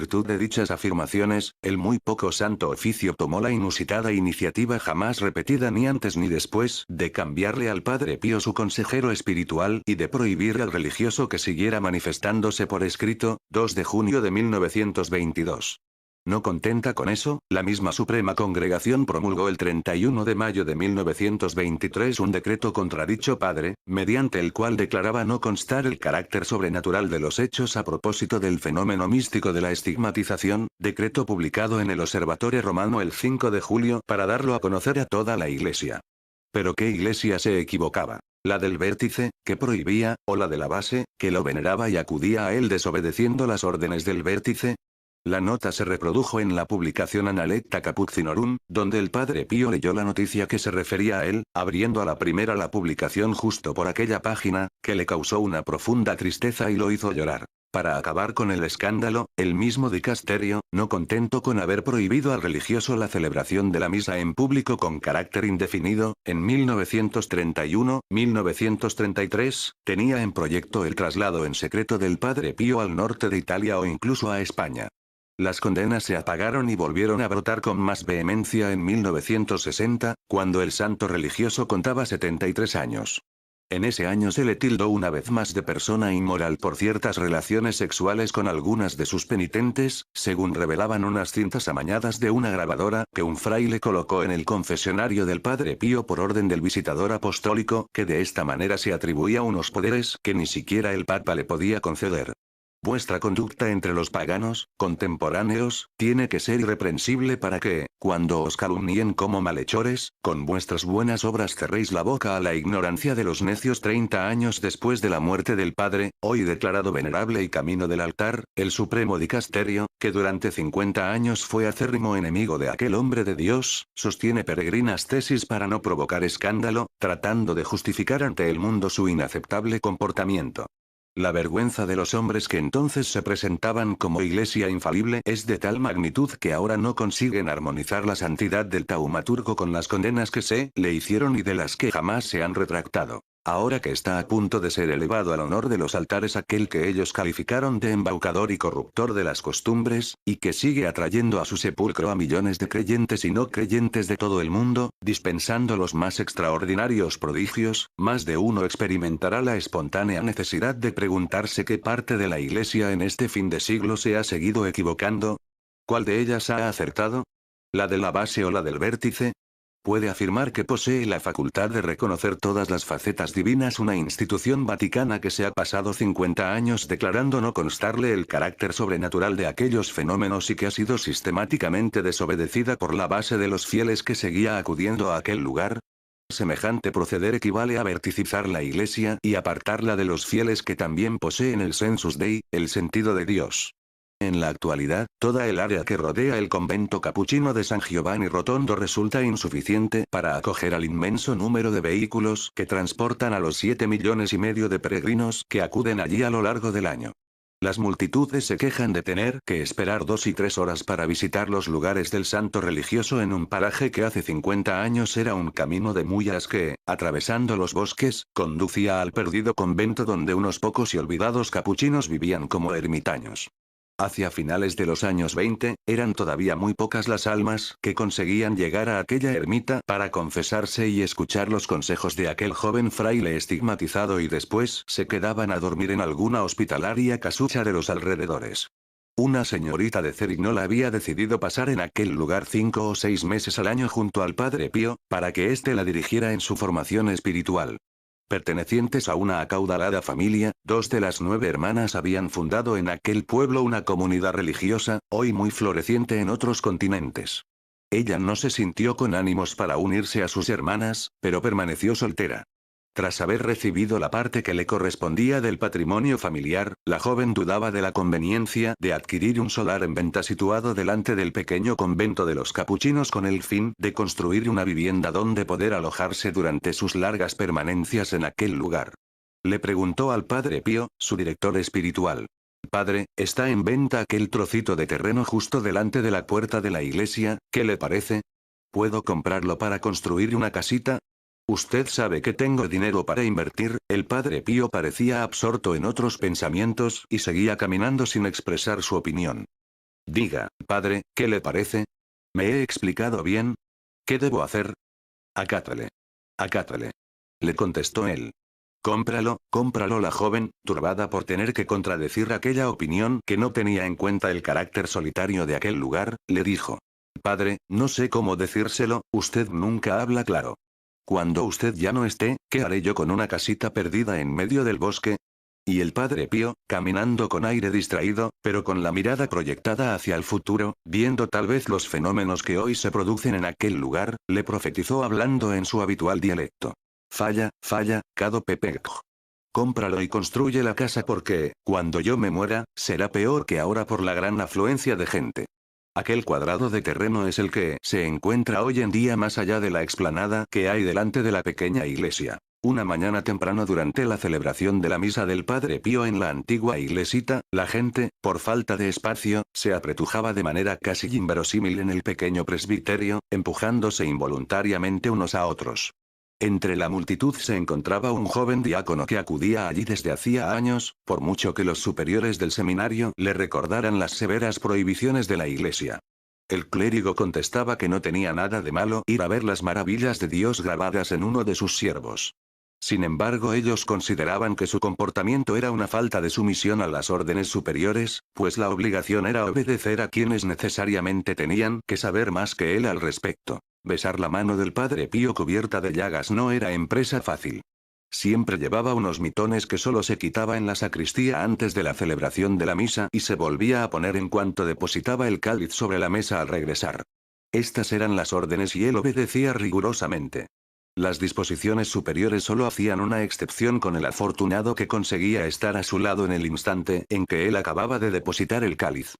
virtud de dichas afirmaciones, el muy poco santo oficio tomó la inusitada iniciativa jamás repetida ni antes ni después, de cambiarle al Padre Pío su consejero espiritual y de prohibir al religioso que siguiera manifestándose por escrito, 2 de junio de 1922. No contenta con eso, la misma Suprema Congregación promulgó el 31 de mayo de 1923 un decreto contra dicho padre, mediante el cual declaraba no constar el carácter sobrenatural de los hechos a propósito del fenómeno místico de la estigmatización, decreto publicado en el Observatore Romano el 5 de julio para darlo a conocer a toda la Iglesia. Pero ¿qué iglesia se equivocaba? ¿La del vértice, que prohibía, o la de la base, que lo veneraba y acudía a él desobedeciendo las órdenes del vértice? La nota se reprodujo en la publicación Analecta Capucinorum, donde el Padre Pío leyó la noticia que se refería a él, abriendo a la primera la publicación justo por aquella página, que le causó una profunda tristeza y lo hizo llorar. Para acabar con el escándalo, el mismo dicasterio, no contento con haber prohibido al religioso la celebración de la misa en público con carácter indefinido, en 1931-1933, tenía en proyecto el traslado en secreto del Padre Pío al norte de Italia o incluso a España. Las condenas se apagaron y volvieron a brotar con más vehemencia en 1960, cuando el santo religioso contaba 73 años. En ese año se le tildó una vez más de persona inmoral por ciertas relaciones sexuales con algunas de sus penitentes, según revelaban unas cintas amañadas de una grabadora que un fraile colocó en el confesionario del Padre Pío por orden del visitador apostólico, que de esta manera se atribuía unos poderes que ni siquiera el Papa le podía conceder. Vuestra conducta entre los paganos, contemporáneos, tiene que ser irreprensible para que, cuando os calumnien como malhechores, con vuestras buenas obras cerréis la boca a la ignorancia de los necios. 30 años después de la muerte del Padre, hoy declarado venerable y camino del altar, el Supremo Dicasterio, que durante 50 años fue acérrimo enemigo de aquel hombre de Dios, sostiene peregrinas tesis para no provocar escándalo, tratando de justificar ante el mundo su inaceptable comportamiento. La vergüenza de los hombres que entonces se presentaban como iglesia infalible es de tal magnitud que ahora no consiguen armonizar la santidad del taumaturgo con las condenas que se le hicieron y de las que jamás se han retractado. Ahora que está a punto de ser elevado al honor de los altares aquel que ellos calificaron de embaucador y corruptor de las costumbres, y que sigue atrayendo a su sepulcro a millones de creyentes y no creyentes de todo el mundo, dispensando los más extraordinarios prodigios, más de uno experimentará la espontánea necesidad de preguntarse qué parte de la Iglesia en este fin de siglo se ha seguido equivocando. ¿Cuál de ellas ha acertado? ¿La de la base o la del vértice? Puede afirmar que posee la facultad de reconocer todas las facetas divinas una institución vaticana que se ha pasado 50 años declarando no constarle el carácter sobrenatural de aquellos fenómenos y que ha sido sistemáticamente desobedecida por la base de los fieles que seguía acudiendo a aquel lugar? Semejante proceder equivale a verticizar la Iglesia y apartarla de los fieles que también poseen el sensus Dei, el sentido de Dios. En la actualidad, toda el área que rodea el convento capuchino de San Giovanni Rotondo resulta insuficiente para acoger al inmenso número de vehículos que transportan a los 7,5 millones de peregrinos que acuden allí a lo largo del año. Las multitudes se quejan de tener que esperar 2 y 3 horas para visitar los lugares del santo religioso en un paraje que hace 50 años era un camino de mullas que, atravesando los bosques, conducía al perdido convento donde unos pocos y olvidados capuchinos vivían como ermitaños. Hacia finales de los años 20, eran todavía muy pocas las almas que conseguían llegar a aquella ermita para confesarse y escuchar los consejos de aquel joven fraile estigmatizado y después se quedaban a dormir en alguna hospitalaria casucha de los alrededores. Una señorita de Cerignola había decidido pasar en aquel lugar 5 o 6 meses al año junto al Padre Pío, para que éste la dirigiera en su formación espiritual. Pertenecientes a una acaudalada familia, 2 de las 9 hermanas habían fundado en aquel pueblo una comunidad religiosa, hoy muy floreciente en otros continentes. Ella no se sintió con ánimos para unirse a sus hermanas, pero permaneció soltera. Tras haber recibido la parte que le correspondía del patrimonio familiar, la joven dudaba de la conveniencia de adquirir un solar en venta situado delante del pequeño convento de los capuchinos con el fin de construir una vivienda donde poder alojarse durante sus largas permanencias en aquel lugar. Le preguntó al Padre Pío, su director espiritual. Padre, está en venta aquel trocito de terreno justo delante de la puerta de la iglesia, ¿qué le parece? ¿Puedo comprarlo para construir una casita? Usted sabe que tengo dinero para invertir. El Padre Pío parecía absorto en otros pensamientos y seguía caminando sin expresar su opinión. Diga, padre, ¿qué le parece? ¿Me he explicado bien? ¿Qué debo hacer? Acátale. Acátale. Le contestó él. Cómpralo, cómpralo. La joven, turbada por tener que contradecir aquella opinión que no tenía en cuenta el carácter solitario de aquel lugar, le dijo. Padre, no sé cómo decírselo, usted nunca habla claro. Cuando usted ya no esté, ¿qué haré yo con una casita perdida en medio del bosque? Y el padre Pío, caminando con aire distraído, pero con la mirada proyectada hacia el futuro, viendo tal vez los fenómenos que hoy se producen en aquel lugar, le profetizó hablando en su habitual dialecto. Falla, falla, cado Pepejo. Cómpralo y construye la casa porque, cuando yo me muera, será peor que ahora por la gran afluencia de gente. Aquel cuadrado de terreno es el que se encuentra hoy en día más allá de la explanada que hay delante de la pequeña iglesia. Una mañana temprano durante la celebración de la misa del Padre Pío en la antigua iglesita, la gente, por falta de espacio, se apretujaba de manera casi inverosímil en el pequeño presbiterio, empujándose involuntariamente unos a otros. Entre la multitud se encontraba un joven diácono que acudía allí desde hacía años, por mucho que los superiores del seminario le recordaran las severas prohibiciones de la iglesia. El clérigo contestaba que no tenía nada de malo ir a ver las maravillas de Dios grabadas en uno de sus siervos. Sin embargo, ellos consideraban que su comportamiento era una falta de sumisión a las órdenes superiores, pues la obligación era obedecer a quienes necesariamente tenían que saber más que él al respecto. Besar la mano del Padre Pío cubierta de llagas no era empresa fácil. Siempre llevaba unos mitones que solo se quitaba en la sacristía antes de la celebración de la misa y se volvía a poner en cuanto depositaba el cáliz sobre la mesa al regresar. Estas eran las órdenes y él obedecía rigurosamente. Las disposiciones superiores solo hacían una excepción con el afortunado que conseguía estar a su lado en el instante en que él acababa de depositar el cáliz.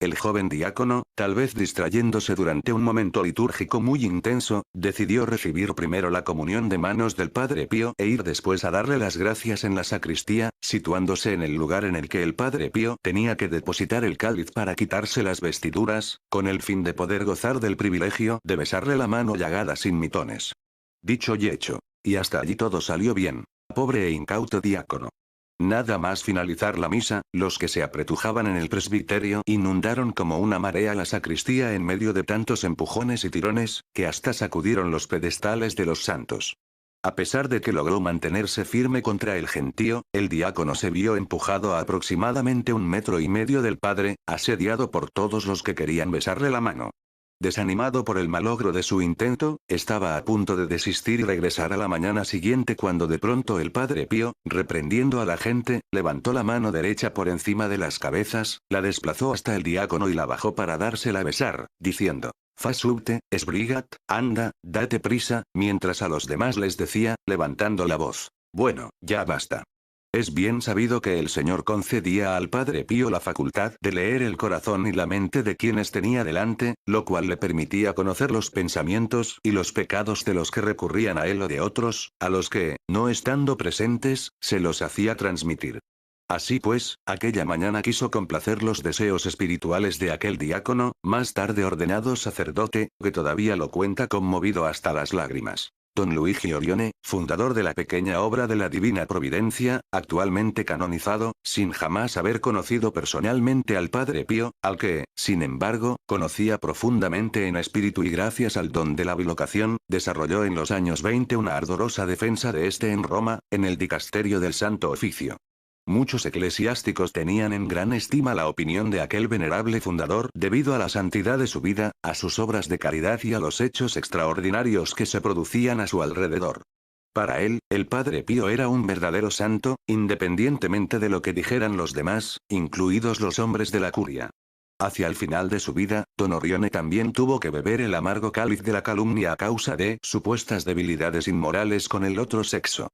El joven diácono, tal vez distrayéndose durante un momento litúrgico muy intenso, decidió recibir primero la comunión de manos del Padre Pío e ir después a darle las gracias en la sacristía, situándose en el lugar en el que el Padre Pío tenía que depositar el cáliz para quitarse las vestiduras, con el fin de poder gozar del privilegio de besarle la mano llagada sin mitones. Dicho y hecho. Y hasta allí todo salió bien. Pobre e incauto diácono. Nada más finalizar la misa, los que se apretujaban en el presbiterio inundaron como una marea la sacristía en medio de tantos empujones y tirones, que hasta sacudieron los pedestales de los santos. A pesar de que logró mantenerse firme contra el gentío, el diácono se vio empujado a aproximadamente 1,5 metros del padre, asediado por todos los que querían besarle la mano. Desanimado por el malogro de su intento, estaba a punto de desistir y regresar a la mañana siguiente cuando de pronto el Padre Pío, reprendiendo a la gente, levantó la mano derecha por encima de las cabezas, la desplazó hasta el diácono y la bajó para dársela a besar, diciendo: Fa subte, esbrigat, anda, date prisa, mientras a los demás les decía, levantando la voz: Bueno, ya basta. Es bien sabido que el Señor concedía al Padre Pío la facultad de leer el corazón y la mente de quienes tenía delante, lo cual le permitía conocer los pensamientos y los pecados de los que recurrían a él o de otros, a los que, no estando presentes, se los hacía transmitir. Así pues, aquella mañana quiso complacer los deseos espirituales de aquel diácono, más tarde ordenado sacerdote, que todavía lo cuenta conmovido hasta las lágrimas. Don Luigi Orione, fundador de la pequeña obra de la Divina Providencia, actualmente canonizado, sin jamás haber conocido personalmente al Padre Pío, al que, sin embargo, conocía profundamente en espíritu y gracias al don de la bilocación, desarrolló en los años 20 una ardorosa defensa de este en Roma, en el dicasterio del Santo Oficio. Muchos eclesiásticos tenían en gran estima la opinión de aquel venerable fundador debido a la santidad de su vida, a sus obras de caridad y a los hechos extraordinarios que se producían a su alrededor. Para él, el Padre Pío era un verdadero santo, independientemente de lo que dijeran los demás, incluidos los hombres de la curia. Hacia el final de su vida, Don Orione también tuvo que beber el amargo cáliz de la calumnia a causa de supuestas debilidades inmorales con el otro sexo.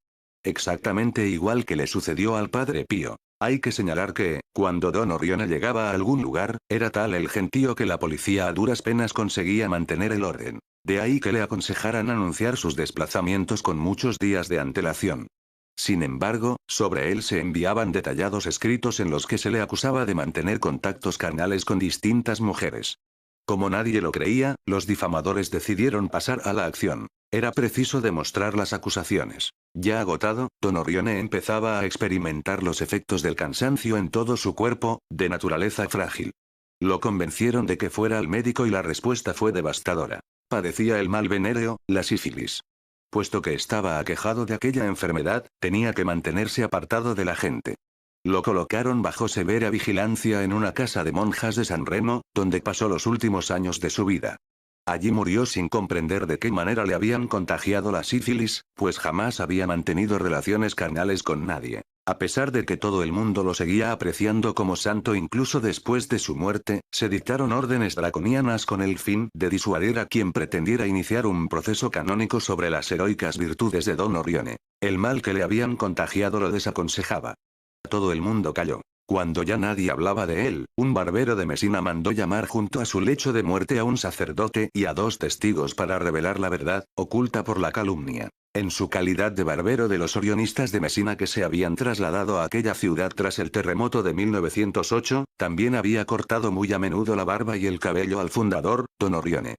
Exactamente igual que le sucedió al Padre Pío. Hay que señalar que, cuando Don Orione llegaba a algún lugar, era tal el gentío que la policía a duras penas conseguía mantener el orden. De ahí que le aconsejaran anunciar sus desplazamientos con muchos días de antelación. Sin embargo, sobre él se enviaban detallados escritos en los que se le acusaba de mantener contactos carnales con distintas mujeres. Como nadie lo creía, los difamadores decidieron pasar a la acción. Era preciso demostrar las acusaciones. Ya agotado, Don Orione empezaba a experimentar los efectos del cansancio en todo su cuerpo, de naturaleza frágil. Lo convencieron de que fuera al médico y la respuesta fue devastadora. Padecía el mal venéreo, la sífilis. Puesto que estaba aquejado de aquella enfermedad, tenía que mantenerse apartado de la gente. Lo colocaron bajo severa vigilancia en una casa de monjas de San Remo, donde pasó los últimos años de su vida. Allí murió sin comprender de qué manera le habían contagiado la sífilis, pues jamás había mantenido relaciones carnales con nadie. A pesar de que todo el mundo lo seguía apreciando como santo incluso después de su muerte, se dictaron órdenes draconianas con el fin de disuadir a quien pretendiera iniciar un proceso canónico sobre las heroicas virtudes de Don Orione. El mal que le habían contagiado lo desaconsejaba. Todo el mundo calló. Cuando ya nadie hablaba de él, un barbero de Mesina mandó llamar junto a su lecho de muerte a un sacerdote y a 2 testigos para revelar la verdad, oculta por la calumnia. En su calidad de barbero de los orionistas de Mesina que se habían trasladado a aquella ciudad tras el terremoto de 1908, también había cortado muy a menudo la barba y el cabello al fundador, Don Orione.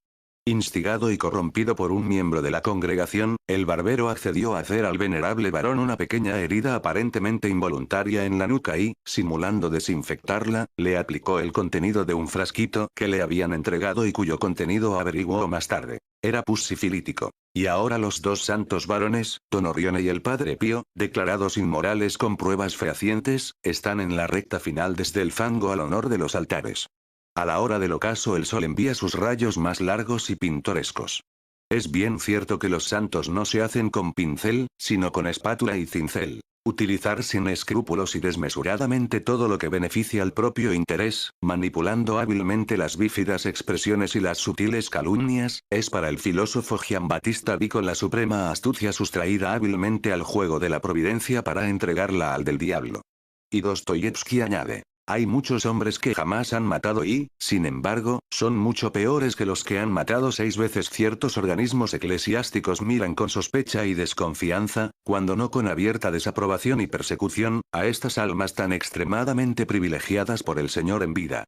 Instigado y corrompido por un miembro de la congregación, el barbero accedió a hacer al venerable varón una pequeña herida aparentemente involuntaria en la nuca y, simulando desinfectarla, le aplicó el contenido de un frasquito que le habían entregado y cuyo contenido averiguó más tarde. Era pus sifilítico. Y ahora los 2 santos varones, Don Orione y el Padre Pío, declarados inmorales con pruebas fehacientes, están en la recta final desde el fango al honor de los altares. A la hora del ocaso el sol envía sus rayos más largos y pintorescos. Es bien cierto que los santos no se hacen con pincel, sino con espátula y cincel. Utilizar sin escrúpulos y desmesuradamente todo lo que beneficia al propio interés, manipulando hábilmente las bífidas expresiones y las sutiles calumnias, es para el filósofo Giambattista Vico la suprema astucia sustraída hábilmente al juego de la providencia para entregarla al del diablo. Y Dostoyevsky añade. Hay muchos hombres que jamás han matado y, sin embargo, son mucho peores que los que han matado 6 veces. Ciertos organismos eclesiásticos miran con sospecha y desconfianza, cuando no con abierta desaprobación y persecución, a estas almas tan extremadamente privilegiadas por el Señor en vida.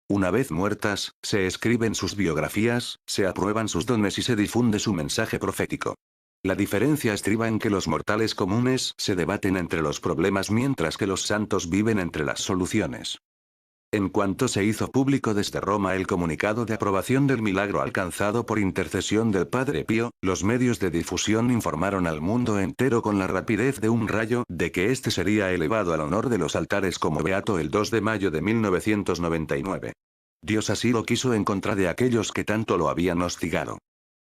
Una vez muertas, se escriben sus biografías, se aprueban sus dones y se difunde su mensaje profético. La diferencia estriba en que los mortales comunes se debaten entre los problemas mientras que los santos viven entre las soluciones. En cuanto se hizo público desde Roma el comunicado de aprobación del milagro alcanzado por intercesión del Padre Pío, los medios de difusión informaron al mundo entero con la rapidez de un rayo de que éste sería elevado al honor de los altares como beato el 2 de mayo de 1999. Dios así lo quiso en contra de aquellos que tanto lo habían hostigado.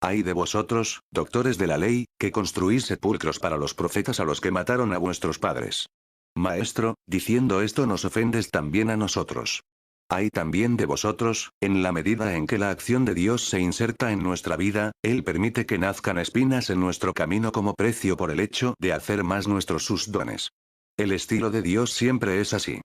Ay de vosotros, doctores de la ley, que construís sepulcros para los profetas a los que mataron a vuestros padres. Maestro, diciendo esto nos ofendes también a nosotros. Ay también de vosotros, en la medida en que la acción de Dios se inserta en nuestra vida, Él permite que nazcan espinas en nuestro camino como precio por el hecho de hacer más nuestros sus dones. El estilo de Dios siempre es así.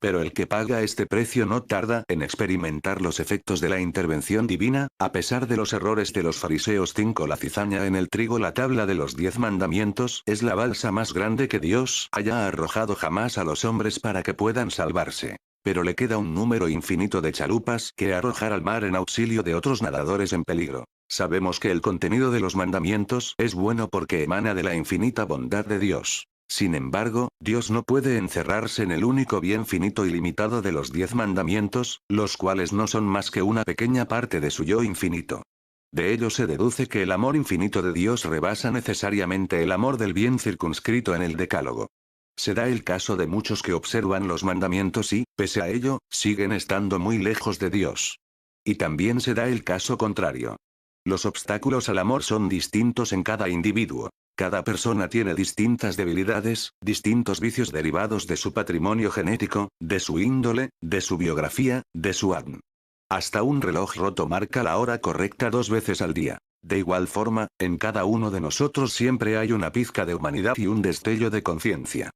Pero el que paga este precio no tarda en experimentar los efectos de la intervención divina, a pesar de los errores de los fariseos. 5 La cizaña en el trigo. La tabla de los 10 mandamientos es la balsa más grande que Dios haya arrojado jamás a los hombres para que puedan salvarse. Pero le queda un número infinito de chalupas que arrojar al mar en auxilio de otros nadadores en peligro. Sabemos que el contenido de los mandamientos es bueno porque emana de la infinita bondad de Dios. Sin embargo, Dios no puede encerrarse en el único bien finito y limitado de los 10 mandamientos, los cuales no son más que una pequeña parte de su yo infinito. De ello se deduce que el amor infinito de Dios rebasa necesariamente el amor del bien circunscrito en el Decálogo. Se da el caso de muchos que observan los mandamientos y, pese a ello, siguen estando muy lejos de Dios. Y también se da el caso contrario. Los obstáculos al amor son distintos en cada individuo. Cada persona tiene distintas debilidades, distintos vicios derivados de su patrimonio genético, de su índole, de su biografía, de su ADN. Hasta un reloj roto marca la hora correcta 2 veces al día. De igual forma, en cada uno de nosotros siempre hay una pizca de humanidad y un destello de conciencia.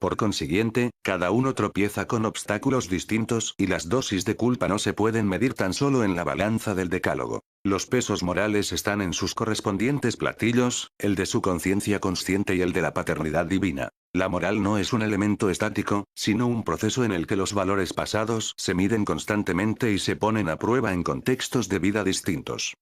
Por consiguiente, cada uno tropieza con obstáculos distintos y las dosis de culpa no se pueden medir tan solo en la balanza del Decálogo. Los pesos morales están en sus correspondientes platillos, el de su conciencia consciente y el de la paternidad divina. La moral no es un elemento estático, sino un proceso en el que los valores pasados se miden constantemente y se ponen a prueba en contextos de vida distintos.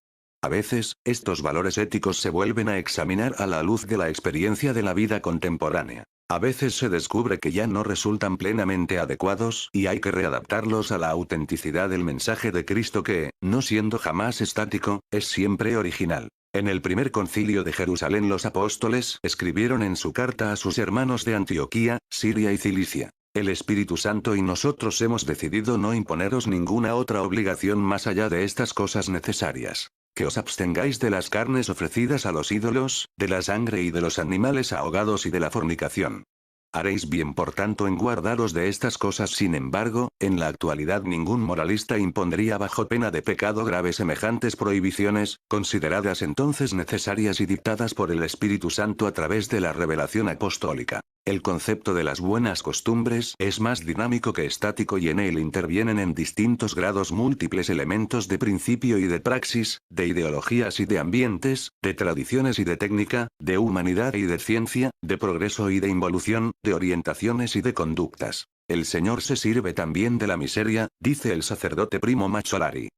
A veces, estos valores éticos se vuelven a examinar a la luz de la experiencia de la vida contemporánea. A veces se descubre que ya no resultan plenamente adecuados y hay que readaptarlos a la autenticidad del mensaje de Cristo que, no siendo jamás estático, es siempre original. En el primer concilio de Jerusalén los apóstoles escribieron en su carta a sus hermanos de Antioquía, Siria y Cilicia: el Espíritu Santo y nosotros hemos decidido no imponeros ninguna otra obligación más allá de estas cosas necesarias: que os abstengáis de las carnes ofrecidas a los ídolos, de la sangre y de los animales ahogados y de la fornicación. Haréis bien por tanto en guardaros de estas cosas. Sin embargo, en la actualidad ningún moralista impondría bajo pena de pecado grave semejantes prohibiciones, consideradas entonces necesarias y dictadas por el Espíritu Santo a través de la revelación apostólica. El concepto de las buenas costumbres es más dinámico que estático y en él intervienen en distintos grados múltiples elementos de principio y de praxis, de ideologías y de ambientes, de tradiciones y de técnica, de humanidad y de ciencia, de progreso y de involución, de orientaciones y de conductas. El Señor se sirve también de la miseria, dice el sacerdote Primo Macciolari.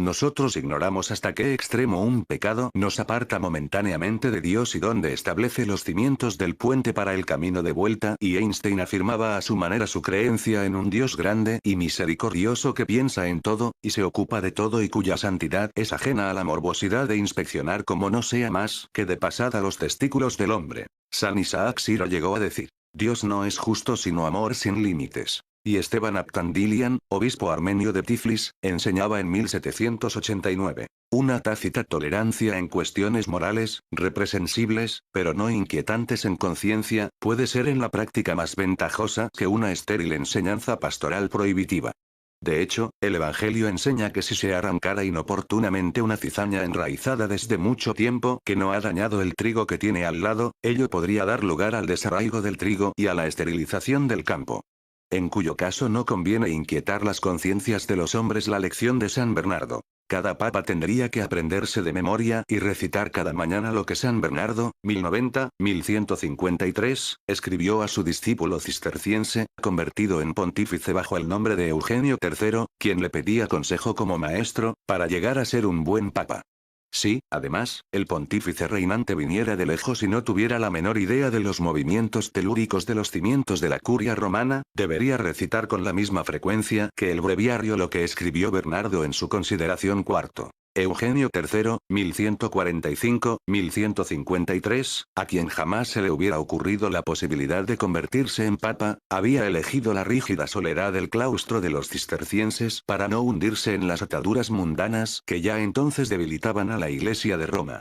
Nosotros ignoramos hasta qué extremo un pecado nos aparta momentáneamente de Dios y dónde establece los cimientos del puente para el camino de vuelta, y Einstein afirmaba a su manera su creencia en un Dios grande y misericordioso que piensa en todo, y se ocupa de todo y cuya santidad es ajena a la morbosidad de inspeccionar como no sea más que de pasada los testículos del hombre. San Isaac Siro llegó a decir: Dios no es justo sino amor sin límites. Y Esteban Aptandilian, obispo armenio de Tiflis, enseñaba en 1789. Una tácita tolerancia en cuestiones morales, reprehensibles, pero no inquietantes en conciencia, puede ser en la práctica más ventajosa que una estéril enseñanza pastoral prohibitiva. De hecho, el Evangelio enseña que si se arrancara inoportunamente una cizaña enraizada desde mucho tiempo que no ha dañado el trigo que tiene al lado, ello podría dar lugar al desarraigo del trigo y a la esterilización del campo. En cuyo caso no conviene inquietar las conciencias de los hombres. La lección de San Bernardo. Cada papa tendría que aprenderse de memoria y recitar cada mañana lo que San Bernardo, 1090-1153, escribió a su discípulo cisterciense, convertido en pontífice bajo el nombre de Eugenio III, quien le pedía consejo como maestro, para llegar a ser un buen papa. Si, además, el pontífice reinante viniera de lejos y no tuviera la menor idea de los movimientos telúricos de los cimientos de la curia romana, debería recitar con la misma frecuencia que el breviario lo que escribió Bernardo en su consideración cuarto. Eugenio III, 1145-1153, a quien jamás se le hubiera ocurrido la posibilidad de convertirse en papa, había elegido la rígida soledad del claustro de los cistercienses para no hundirse en las ataduras mundanas que ya entonces debilitaban a la Iglesia de Roma.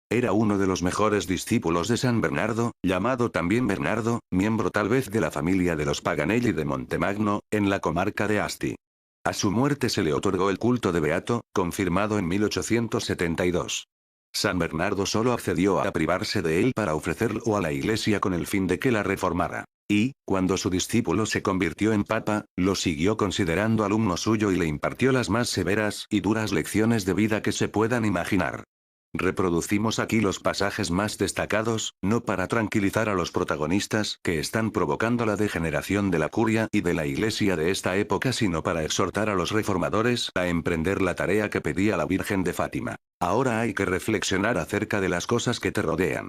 Era uno de los mejores discípulos de San Bernardo, llamado también Bernardo, miembro tal vez de la familia de los Paganelli de Montemagno, en la comarca de Asti. A su muerte se le otorgó el culto de beato, confirmado en 1872. San Bernardo solo accedió a privarse de él para ofrecerlo a la Iglesia con el fin de que la reformara. Y, cuando su discípulo se convirtió en papa, lo siguió considerando alumno suyo y le impartió las más severas y duras lecciones de vida que se puedan imaginar. Reproducimos aquí los pasajes más destacados, no para tranquilizar a los protagonistas que están provocando la degeneración de la curia y de la Iglesia de esta época, sino para exhortar a los reformadores a emprender la tarea que pedía la Virgen de Fátima. Ahora hay que reflexionar acerca de las cosas que te rodean.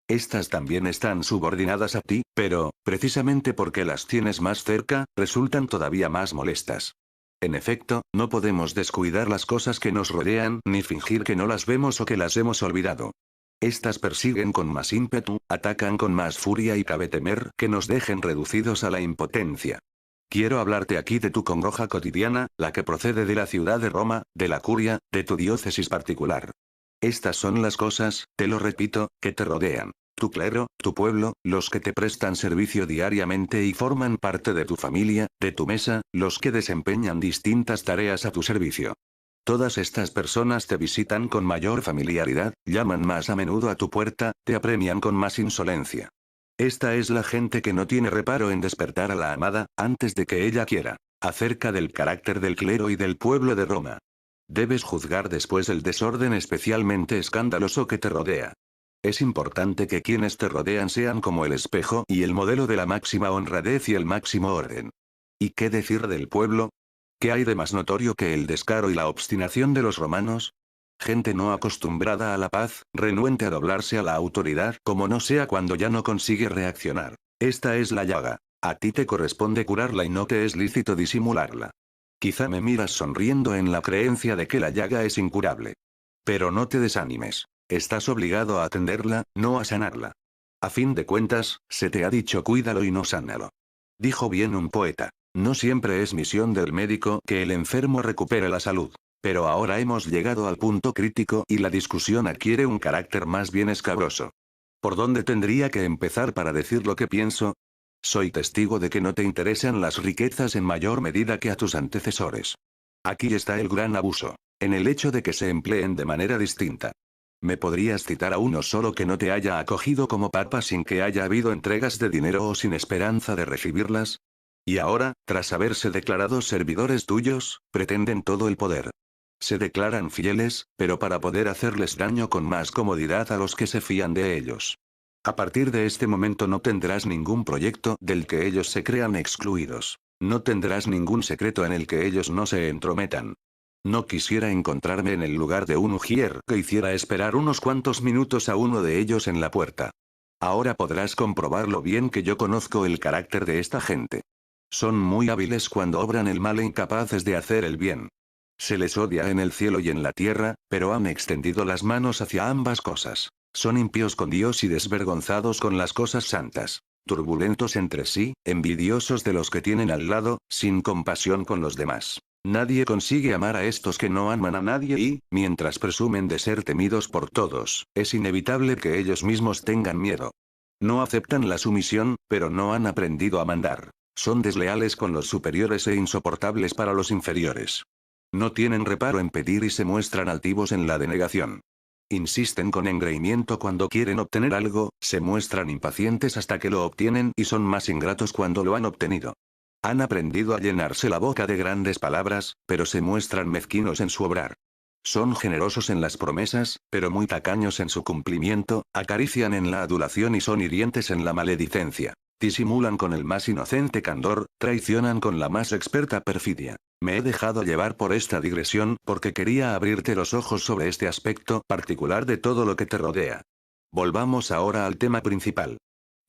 Estas también están subordinadas a ti, pero, precisamente porque las tienes más cerca, resultan todavía más molestas. En efecto, no podemos descuidar las cosas que nos rodean ni fingir que no las vemos o que las hemos olvidado. Estas persiguen con más ímpetu, atacan con más furia y cabe temer que nos dejen reducidos a la impotencia. Quiero hablarte aquí de tu congoja cotidiana, la que procede de la ciudad de Roma, de la curia, de tu diócesis particular. Estas son las cosas, te lo repito, que te rodean. Tu clero, tu pueblo, los que te prestan servicio diariamente y forman parte de tu familia, de tu mesa, los que desempeñan distintas tareas a tu servicio. Todas estas personas te visitan con mayor familiaridad, llaman más a menudo a tu puerta, te apremian con más insolencia. Esta es la gente que no tiene reparo en despertar a la amada, antes de que ella quiera. Acerca del carácter del clero y del pueblo de Roma. Debes juzgar después el desorden especialmente escandaloso que te rodea. Es importante que quienes te rodean sean como el espejo y el modelo de la máxima honradez y el máximo orden. ¿Y qué decir del pueblo? ¿Qué hay de más notorio que el descaro y la obstinación de los romanos? Gente no acostumbrada a la paz, renuente a doblarse a la autoridad como no sea cuando ya no consigue reaccionar. Esta es la llaga. A ti te corresponde curarla y no te es lícito disimularla. Quizá me miras sonriendo en la creencia de que la llaga es incurable. Pero no te desanimes. Estás obligado a atenderla, no a sanarla. A fin de cuentas, se te ha dicho cuídalo y no sánalo. Dijo bien un poeta. No siempre es misión del médico que el enfermo recupere la salud. Pero ahora hemos llegado al punto crítico y la discusión adquiere un carácter más bien escabroso. ¿Por dónde tendría que empezar para decir lo que pienso? Soy testigo de que no te interesan las riquezas en mayor medida que a tus antecesores. Aquí está el gran abuso. En el hecho de que se empleen de manera distinta. ¿Me podrías citar a uno solo que no te haya acogido como papa sin que haya habido entregas de dinero o sin esperanza de recibirlas? Y ahora, tras haberse declarado servidores tuyos, pretenden todo el poder. Se declaran fieles, pero para poder hacerles daño con más comodidad a los que se fían de ellos. A partir de este momento no tendrás ningún proyecto del que ellos se crean excluidos. No tendrás ningún secreto en el que ellos no se entrometan. No quisiera encontrarme en el lugar de un ujier que hiciera esperar unos cuantos minutos a uno de ellos en la puerta. Ahora podrás comprobar lo bien que yo conozco el carácter de esta gente. Son muy hábiles cuando obran el mal e incapaces de hacer el bien. Se les odia en el cielo y en la tierra, pero han extendido las manos hacia ambas cosas. Son impíos con Dios y desvergonzados con las cosas santas. Turbulentos entre sí, envidiosos de los que tienen al lado, sin compasión con los demás. Nadie consigue amar a estos que no aman a nadie y, mientras presumen de ser temidos por todos, es inevitable que ellos mismos tengan miedo. No aceptan la sumisión, pero no han aprendido a mandar. Son desleales con los superiores e insoportables para los inferiores. No tienen reparo en pedir y se muestran altivos en la denegación. Insisten con engreimiento cuando quieren obtener algo, se muestran impacientes hasta que lo obtienen y son más ingratos cuando lo han obtenido. Han aprendido a llenarse la boca de grandes palabras, pero se muestran mezquinos en su obrar. Son generosos en las promesas, pero muy tacaños en su cumplimiento, acarician en la adulación y son hirientes en la maledicencia. Disimulan con el más inocente candor, traicionan con la más experta perfidia. Me he dejado llevar por esta digresión porque quería abrirte los ojos sobre este aspecto particular de todo lo que te rodea. Volvamos ahora al tema principal.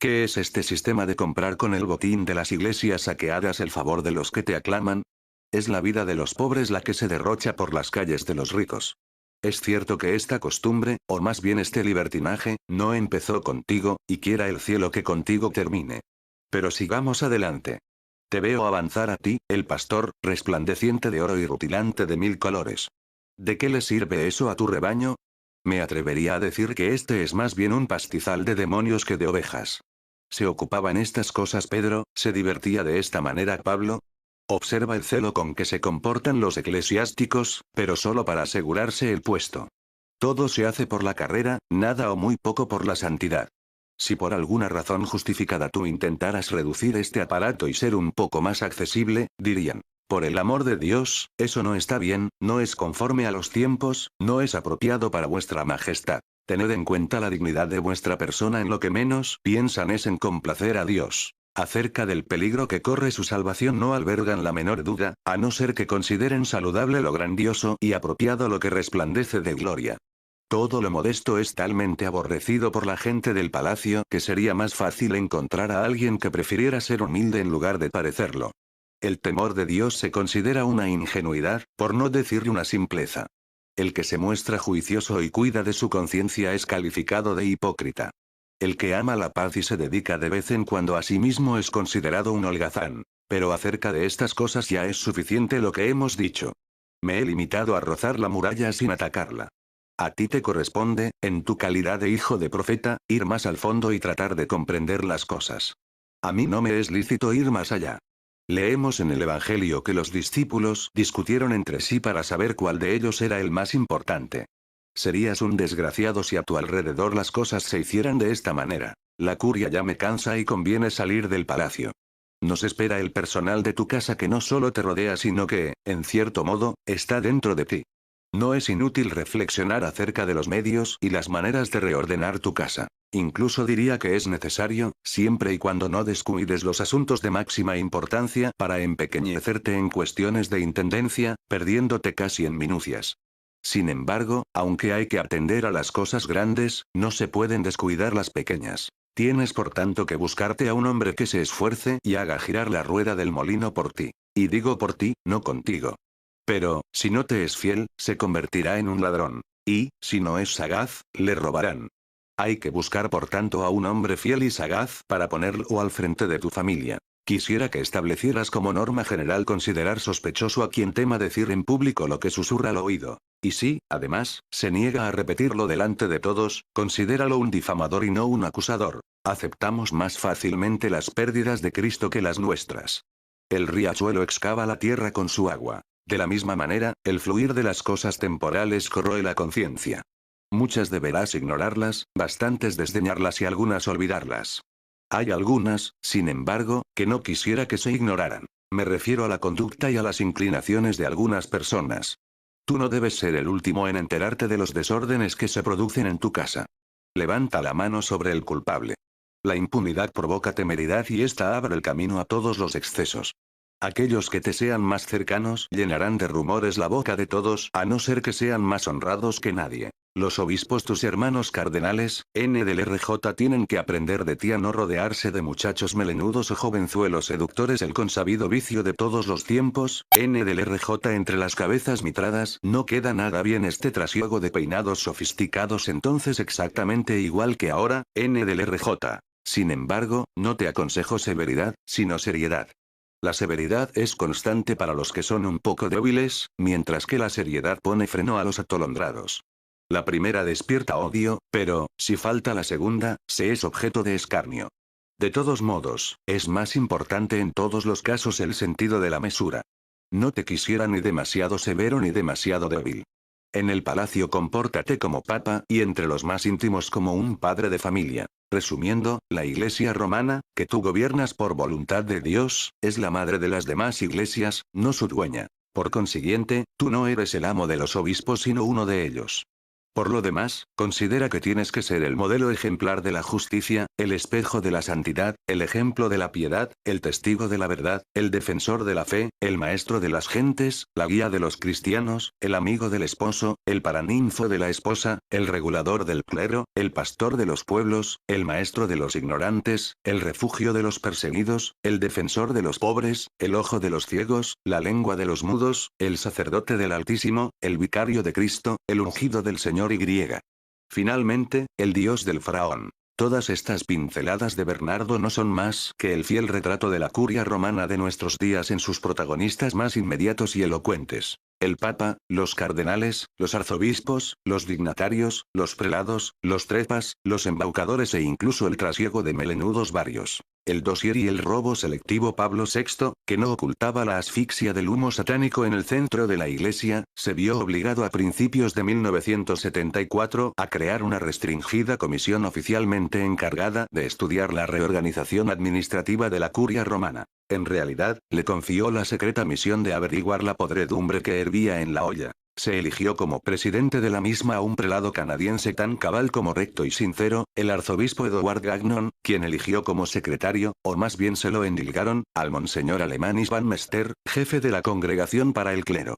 ¿Qué es este sistema de comprar con el botín de las iglesias a que hagas el favor de los que te aclaman? Es la vida de los pobres la que se derrocha por las calles de los ricos. Es cierto que esta costumbre, o más bien este libertinaje, no empezó contigo, y quiera el cielo que contigo termine. Pero sigamos adelante. Te veo avanzar a ti, el pastor, resplandeciente de oro y rutilante de 1000 colores. ¿De qué le sirve eso a tu rebaño? Me atrevería a decir que este es más bien un pastizal de demonios que de ovejas. ¿Se ocupaba en estas cosas Pedro? ¿Se divertía de esta manera Pablo? Observa el celo con que se comportan los eclesiásticos, pero solo para asegurarse el puesto. Todo se hace por la carrera, nada o muy poco por la santidad. Si por alguna razón justificada tú intentaras reducir este aparato y ser un poco más accesible, dirían, por el amor de Dios, eso no está bien, no es conforme a los tiempos, no es apropiado para vuestra majestad. Tened en cuenta la dignidad de vuestra persona, en lo que menos piensan es en complacer a Dios. Acerca del peligro que corre su salvación no albergan la menor duda, a no ser que consideren saludable lo grandioso y apropiado lo que resplandece de gloria. Todo lo modesto es talmente aborrecido por la gente del palacio que sería más fácil encontrar a alguien que prefiriera ser humilde en lugar de parecerlo. El temor de Dios se considera una ingenuidad, por no decir una simpleza. El que se muestra juicioso y cuida de su conciencia es calificado de hipócrita. El que ama la paz y se dedica de vez en cuando a sí mismo es considerado un holgazán. Pero acerca de estas cosas ya es suficiente lo que hemos dicho. Me he limitado a rozar la muralla sin atacarla. A ti te corresponde, en tu calidad de hijo de profeta, ir más al fondo y tratar de comprender las cosas. A mí no me es lícito ir más allá. Leemos en el Evangelio que los discípulos discutieron entre sí para saber cuál de ellos era el más importante. Serías un desgraciado si a tu alrededor las cosas se hicieran de esta manera. La curia ya me cansa y conviene salir del palacio. Nos espera el personal de tu casa que no solo te rodea sino que, en cierto modo, está dentro de ti. No es inútil reflexionar acerca de los medios y las maneras de reordenar tu casa. Incluso diría que es necesario, siempre y cuando no descuides los asuntos de máxima importancia para empequeñecerte en cuestiones de intendencia, perdiéndote casi en minucias. Sin embargo, aunque hay que atender a las cosas grandes, no se pueden descuidar las pequeñas. Tienes por tanto que buscarte a un hombre que se esfuerce y haga girar la rueda del molino por ti. Y digo por ti, no contigo. Pero, si no te es fiel, se convertirá en un ladrón. Y, si no es sagaz, le robarán. Hay que buscar por tanto a un hombre fiel y sagaz para ponerlo al frente de tu familia. Quisiera que establecieras como norma general considerar sospechoso a quien tema decir en público lo que susurra al oído. Y si, además, se niega a repetirlo delante de todos, considéralo un difamador y no un acusador. Aceptamos más fácilmente las pérdidas de Cristo que las nuestras. El riachuelo excava la tierra con su agua. De la misma manera, el fluir de las cosas temporales corroe la conciencia. Muchas deberás ignorarlas, bastantes desdeñarlas y algunas olvidarlas. Hay algunas, sin embargo, que no quisiera que se ignoraran. Me refiero a la conducta y a las inclinaciones de algunas personas. Tú no debes ser el último en enterarte de los desórdenes que se producen en tu casa. Levanta la mano sobre el culpable. La impunidad provoca temeridad y ésta abre el camino a todos los excesos. Aquellos que te sean más cercanos llenarán de rumores la boca de todos, a no ser que sean más honrados que nadie. Los obispos, tus hermanos cardenales, del RJ, tienen que aprender de ti a no rodearse de muchachos melenudos o jovenzuelos seductores. El consabido vicio de todos los tiempos, del RJ, entre las cabezas mitradas, no queda nada bien este trasiego de peinados sofisticados entonces exactamente igual que ahora, del RJ. Sin embargo, no te aconsejo severidad, sino seriedad. La severidad es constante para los que son un poco débiles, mientras que la seriedad pone freno a los atolondrados. La primera despierta odio, pero, si falta la segunda, se es objeto de escarnio. De todos modos, es más importante en todos los casos el sentido de la mesura. No te quisiera ni demasiado severo ni demasiado débil. En el palacio compórtate como papa y entre los más íntimos como un padre de familia. Resumiendo, la Iglesia romana, que tú gobiernas por voluntad de Dios, es la madre de las demás iglesias, no su dueña. Por consiguiente, tú no eres el amo de los obispos sino uno de ellos. Por lo demás, considera que tienes que ser el modelo ejemplar de la justicia, el espejo de la santidad, el ejemplo de la piedad, el testigo de la verdad, el defensor de la fe, el maestro de las gentes, la guía de los cristianos, el amigo del esposo, el paraninfo de la esposa, el regulador del clero, el pastor de los pueblos, el maestro de los ignorantes, el refugio de los perseguidos, el defensor de los pobres, el ojo de los ciegos, la lengua de los mudos, el sacerdote del Altísimo, el vicario de Cristo, el ungido del Señor y. Finalmente, el dios del faraón. Todas estas pinceladas de Bernardo no son más que el fiel retrato de la curia romana de nuestros días en sus protagonistas más inmediatos y elocuentes. El papa, los cardenales, los arzobispos, los dignatarios, los prelados, los trepas, los embaucadores e incluso el trasiego de melenudos varios. El dosier y el robo selectivo. Pablo VI, que no ocultaba la asfixia del humo satánico en el centro de la iglesia, se vio obligado a principios de 1974 a crear una restringida comisión oficialmente encargada de estudiar la reorganización administrativa de la curia romana. En realidad, le confió la secreta misión de averiguar la podredumbre que hervía en la olla. Se eligió como presidente de la misma a un prelado canadiense tan cabal como recto y sincero, el arzobispo Edward Gagnon, quien eligió como secretario, o más bien se lo endilgaron, al monseñor Alemanis van Mester, jefe de la Congregación para el Clero.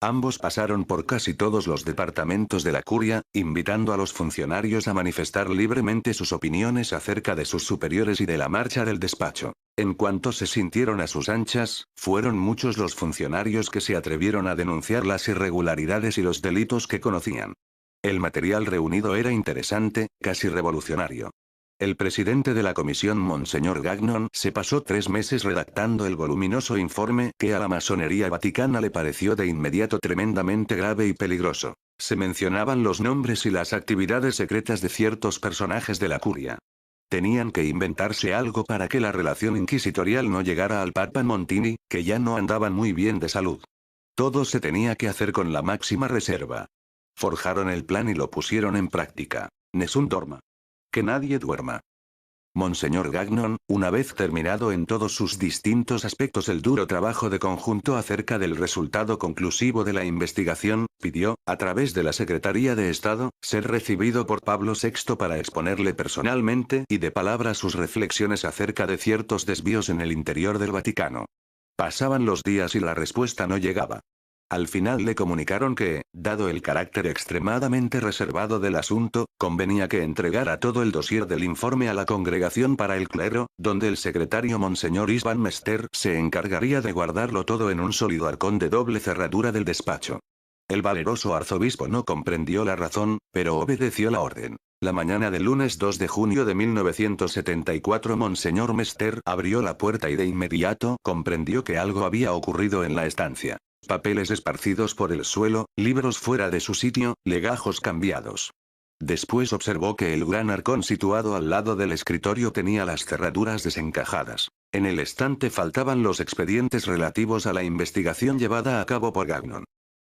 Ambos pasaron por casi todos los departamentos de la curia, invitando a los funcionarios a manifestar libremente sus opiniones acerca de sus superiores y de la marcha del despacho. En cuanto se sintieron a sus anchas, fueron muchos los funcionarios que se atrevieron a denunciar las irregularidades y los delitos que conocían. El material reunido era interesante, casi revolucionario. El presidente de la comisión, Monseñor Gagnon, se pasó 3 meses redactando el voluminoso informe que a la masonería vaticana le pareció de inmediato tremendamente grave y peligroso. Se mencionaban los nombres y las actividades secretas de ciertos personajes de la curia. Tenían que inventarse algo para que la relación inquisitorial no llegara al Papa Montini, que ya no andaban muy bien de salud. Todo se tenía que hacer con la máxima reserva. Forjaron el plan y lo pusieron en práctica. Nessun dorma. Que nadie duerma. Monseñor Gagnon, una vez terminado en todos sus distintos aspectos el duro trabajo de conjunto acerca del resultado conclusivo de la investigación, pidió, a través de la Secretaría de Estado, ser recibido por Pablo VI para exponerle personalmente y de palabra sus reflexiones acerca de ciertos desvíos en el interior del Vaticano. Pasaban los días y la respuesta no llegaba. Al final le comunicaron que, dado el carácter extremadamente reservado del asunto, convenía que entregara todo el dossier del informe a la Congregación para el Clero, donde el secretario Monseñor István Mester se encargaría de guardarlo todo en un sólido arcón de doble cerradura del despacho. El valeroso arzobispo no comprendió la razón, pero obedeció la orden. La mañana del lunes 2 de junio de 1974 Monseñor Mester abrió la puerta y de inmediato comprendió que algo había ocurrido en la estancia. Papeles esparcidos por el suelo, libros fuera de su sitio, legajos cambiados. Después observó que el gran arcón situado al lado del escritorio tenía las cerraduras desencajadas. En el estante faltaban los expedientes relativos a la investigación llevada a cabo por Gagnon.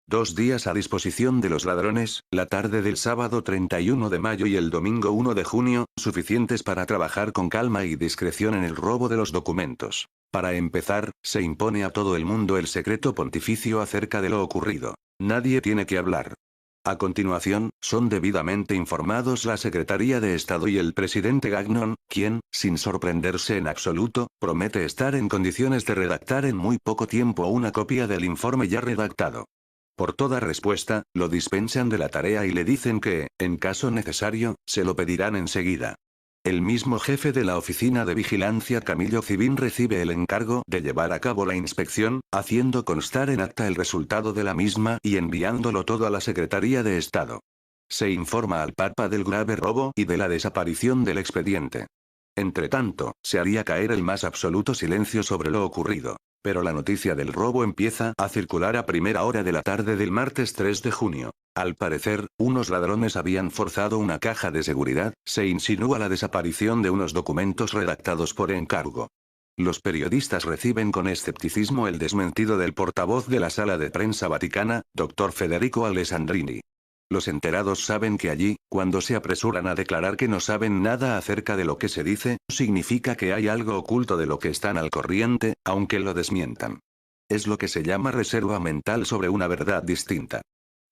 2 días a disposición de los ladrones, la tarde del sábado 31 de mayo y el domingo 1 de junio, suficientes para trabajar con calma y discreción en el robo de los documentos. Para empezar, se impone a todo el mundo el secreto pontificio acerca de lo ocurrido. Nadie tiene que hablar. A continuación, son debidamente informados la Secretaría de Estado y el presidente Gagnon, quien, sin sorprenderse en absoluto, promete estar en condiciones de redactar en muy poco tiempo una copia del informe ya redactado. Por toda respuesta, lo dispensan de la tarea y le dicen que, en caso necesario, se lo pedirán enseguida. El mismo jefe de la Oficina de Vigilancia Camillo Cibín recibe el encargo de llevar a cabo la inspección, haciendo constar en acta el resultado de la misma y enviándolo todo a la Secretaría de Estado. Se informa al Papa del grave robo y de la desaparición del expediente. Entretanto, se haría caer el más absoluto silencio sobre lo ocurrido. Pero la noticia del robo empieza a circular a primera hora de la tarde del martes 3 de junio. Al parecer, unos ladrones habían forzado una caja de seguridad, se insinúa la desaparición de unos documentos redactados por encargo. Los periodistas reciben con escepticismo el desmentido del portavoz de la Sala de Prensa Vaticana, Dr. Federico Alessandrini. Los enterados saben que allí, cuando se apresuran a declarar que no saben nada acerca de lo que se dice, significa que hay algo oculto de lo que están al corriente, aunque lo desmientan. Es lo que se llama reserva mental sobre una verdad distinta.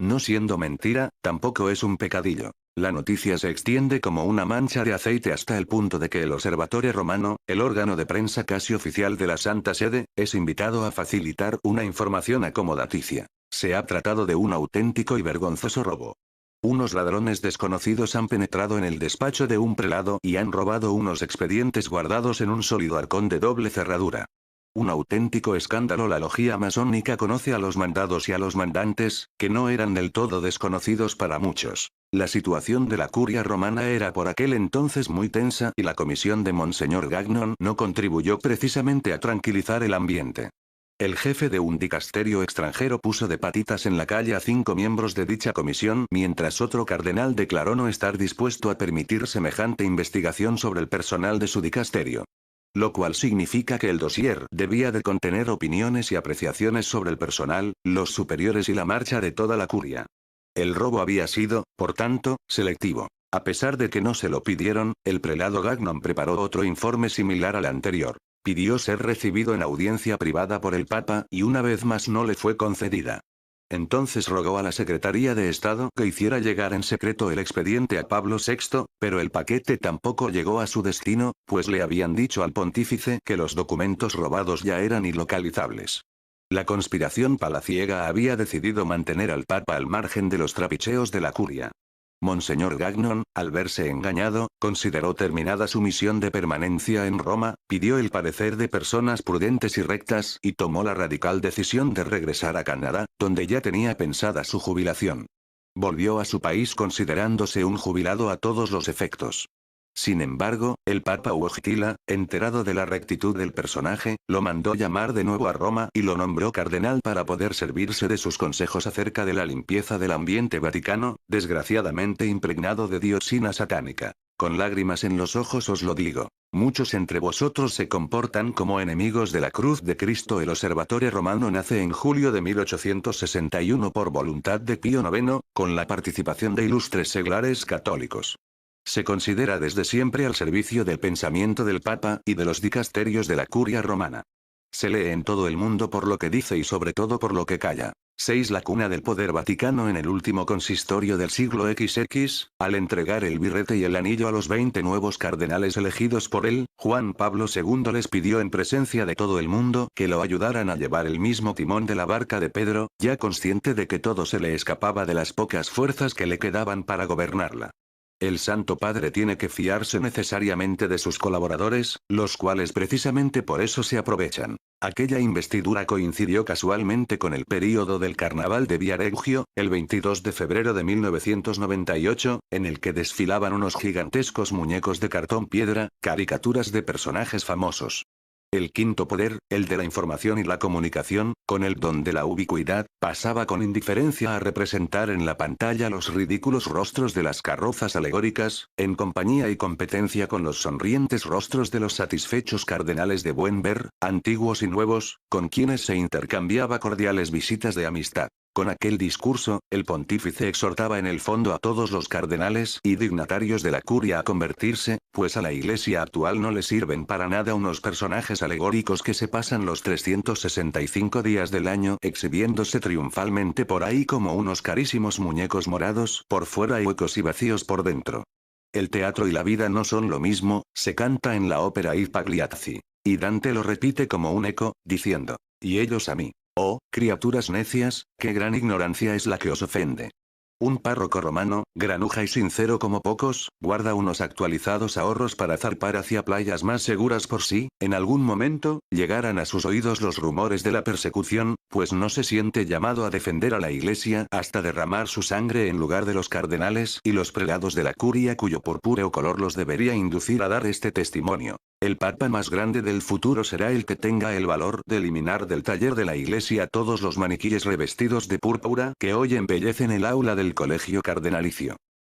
No siendo mentira, tampoco es un pecadillo. La noticia se extiende como una mancha de aceite hasta el punto de que el Osservatore Romano, el órgano de prensa casi oficial de la Santa Sede, es invitado a facilitar una información acomodaticia. Se ha tratado de un auténtico y vergonzoso robo. Unos ladrones desconocidos han penetrado en el despacho de un prelado y han robado unos expedientes guardados en un sólido arcón de doble cerradura. Un auténtico escándalo. La logía masónica conoce a los mandados y a los mandantes, que no eran del todo desconocidos para muchos. La situación de la curia romana era por aquel entonces muy tensa y la comisión de Monseñor Gagnon no contribuyó precisamente a tranquilizar el ambiente. El jefe de un dicasterio extranjero puso de patitas en la calle a 5 miembros de dicha comisión, mientras otro cardenal declaró no estar dispuesto a permitir semejante investigación sobre el personal de su dicasterio. Lo cual significa que el dossier debía de contener opiniones y apreciaciones sobre el personal, los superiores y la marcha de toda la curia. El robo había sido, por tanto, selectivo. A pesar de que no se lo pidieron, el prelado Gagnon preparó otro informe similar al anterior. Pidió ser recibido en audiencia privada por el Papa y una vez más no le fue concedida. Entonces rogó a la Secretaría de Estado que hiciera llegar en secreto el expediente a Pablo VI, pero el paquete tampoco llegó a su destino, pues le habían dicho al pontífice que los documentos robados ya eran ilocalizables. La conspiración palaciega había decidido mantener al Papa al margen de los trapicheos de la curia. Monseñor Gagnon, al verse engañado, consideró terminada su misión de permanencia en Roma, pidió el parecer de personas prudentes y rectas y tomó la radical decisión de regresar a Canadá, donde ya tenía pensada su jubilación. Volvió a su país considerándose un jubilado a todos los efectos. Sin embargo, el Papa Wojtyla, enterado de la rectitud del personaje, lo mandó llamar de nuevo a Roma y lo nombró cardenal para poder servirse de sus consejos acerca de la limpieza del ambiente vaticano, desgraciadamente impregnado de dioxina satánica. Con lágrimas en los ojos os lo digo. Muchos entre vosotros se comportan como enemigos de la cruz de Cristo. El Osservatore Romano nace en julio de 1861 por voluntad de Pío IX, con la participación de ilustres seglares católicos. Se considera desde siempre al servicio del pensamiento del Papa y de los dicasterios de la curia romana. Se lee en todo el mundo por lo que dice y sobre todo por lo que calla. 6. La cuna del poder Vaticano. En el último consistorio del siglo XX, al entregar el birrete y el anillo a los 20 nuevos cardenales elegidos por él, Juan Pablo II les pidió en presencia de todo el mundo que lo ayudaran a llevar el mismo timón de la barca de Pedro, ya consciente de que todo se le escapaba de las pocas fuerzas que le quedaban para gobernarla. El Santo Padre tiene que fiarse necesariamente de sus colaboradores, los cuales precisamente por eso se aprovechan. Aquella investidura coincidió casualmente con el período del Carnaval de Viareggio, el 22 de febrero de 1998, en el que desfilaban unos gigantescos muñecos de cartón piedra, caricaturas de personajes famosos. El quinto poder, el de la información y la comunicación, con el don de la ubicuidad, pasaba con indiferencia a representar en la pantalla los ridículos rostros de las carrozas alegóricas, en compañía y competencia con los sonrientes rostros de los satisfechos cardenales de buen ver, antiguos y nuevos, con quienes se intercambiaba cordiales visitas de amistad. Con aquel discurso, el pontífice exhortaba en el fondo a todos los cardenales y dignatarios de la curia a convertirse, pues a la iglesia actual no le sirven para nada unos personajes alegóricos que se pasan los 365 días del año exhibiéndose triunfalmente por ahí como unos carísimos muñecos morados por fuera y huecos y vacíos por dentro. El teatro y la vida no son lo mismo, se canta en la ópera I Pagliacci. Y Dante lo repite como un eco, diciendo, y ellos a mí. Oh, criaturas necias, qué gran ignorancia es la que os ofende. Un párroco romano, granuja y sincero como pocos, guarda unos actualizados ahorros para zarpar hacia playas más seguras por si, en algún momento, llegaran a sus oídos los rumores de la persecución, pues no se siente llamado a defender a la Iglesia hasta derramar su sangre en lugar de los cardenales y los prelados de la curia cuyo purpúreo color los debería inducir a dar este testimonio. El papa más grande del futuro será el que tenga el valor de eliminar del taller de la Iglesia todos los maniquíes revestidos de púrpura que hoy embellecen el aula del colegio cardenalicio.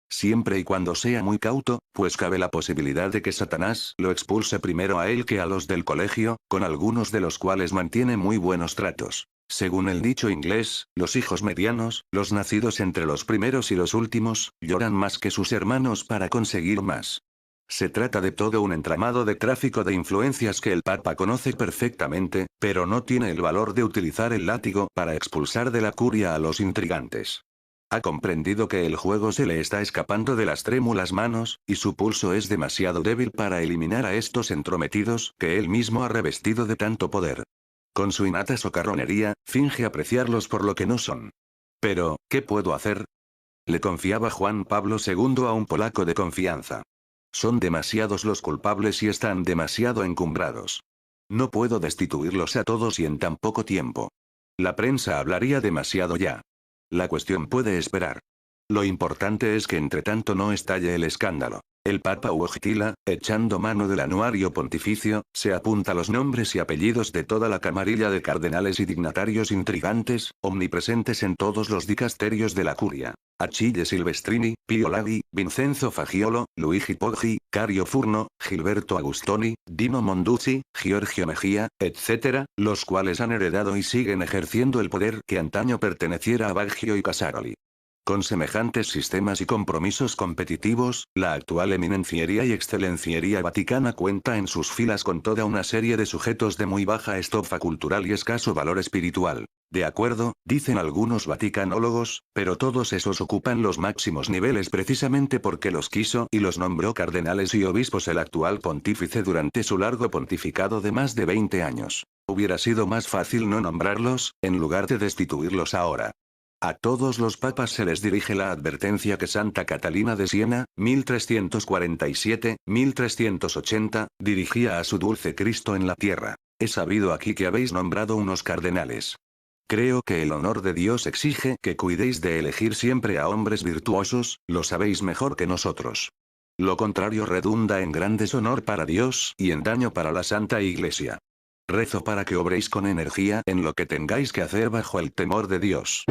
Siempre y cuando sea muy cauto, pues cabe la posibilidad de que Satanás lo expulse primero a él que a los del colegio, con algunos de los cuales mantiene muy buenos tratos. Según el dicho inglés, los hijos medianos, los nacidos entre los primeros y los últimos, lloran más que sus hermanos para conseguir más. Se trata de todo un entramado de tráfico de influencias que el Papa conoce perfectamente, pero no tiene el valor de utilizar el látigo para expulsar de la curia a los intrigantes. Ha comprendido que el juego se le está escapando de las trémulas manos, y su pulso es demasiado débil para eliminar a estos entrometidos que él mismo ha revestido de tanto poder. Con su innata socarronería, finge apreciarlos por lo que no son. Pero, ¿qué puedo hacer? Le confiaba Juan Pablo II a un polaco de confianza. Son demasiados los culpables y están demasiado encumbrados. No puedo destituirlos a todos y en tan poco tiempo. La prensa hablaría demasiado ya. La cuestión puede esperar. Lo importante es que entre tanto no estalle el escándalo. El Papa Wojtyla, echando mano del anuario pontificio, se apunta los nombres y apellidos de toda la camarilla de cardenales y dignatarios intrigantes, omnipresentes en todos los dicasterios de la curia. Achille Silvestrini, Pio Laghi, Vincenzo Fagiolo, Luigi Poggi, Cario Furno, Gilberto Agustoni, Dino Monduzzi, Giorgio Mejía, etc., los cuales han heredado y siguen ejerciendo el poder que antaño perteneciera a Baggio y Casaroli. Con semejantes sistemas y compromisos competitivos, la actual eminenciería y excelenciería vaticana cuenta en sus filas con toda una serie de sujetos de muy baja estofa cultural y escaso valor espiritual. De acuerdo, dicen algunos vaticanólogos, pero todos esos ocupan los máximos niveles precisamente porque los quiso y los nombró cardenales y obispos el actual pontífice durante su largo pontificado de más de 20 años. Hubiera sido más fácil no nombrarlos, en lugar de destituirlos ahora. A todos los papas se les dirige la advertencia que Santa Catalina de Siena, 1347-1380, dirigía a su dulce Cristo en la tierra. He sabido aquí que habéis nombrado unos cardenales. Creo que el honor de Dios exige que cuidéis de elegir siempre a hombres virtuosos, lo sabéis mejor que nosotros. Lo contrario redunda en gran deshonor para Dios y en daño para la Santa Iglesia. Rezo para que obréis con energía en lo que tengáis que hacer bajo el temor de Dios.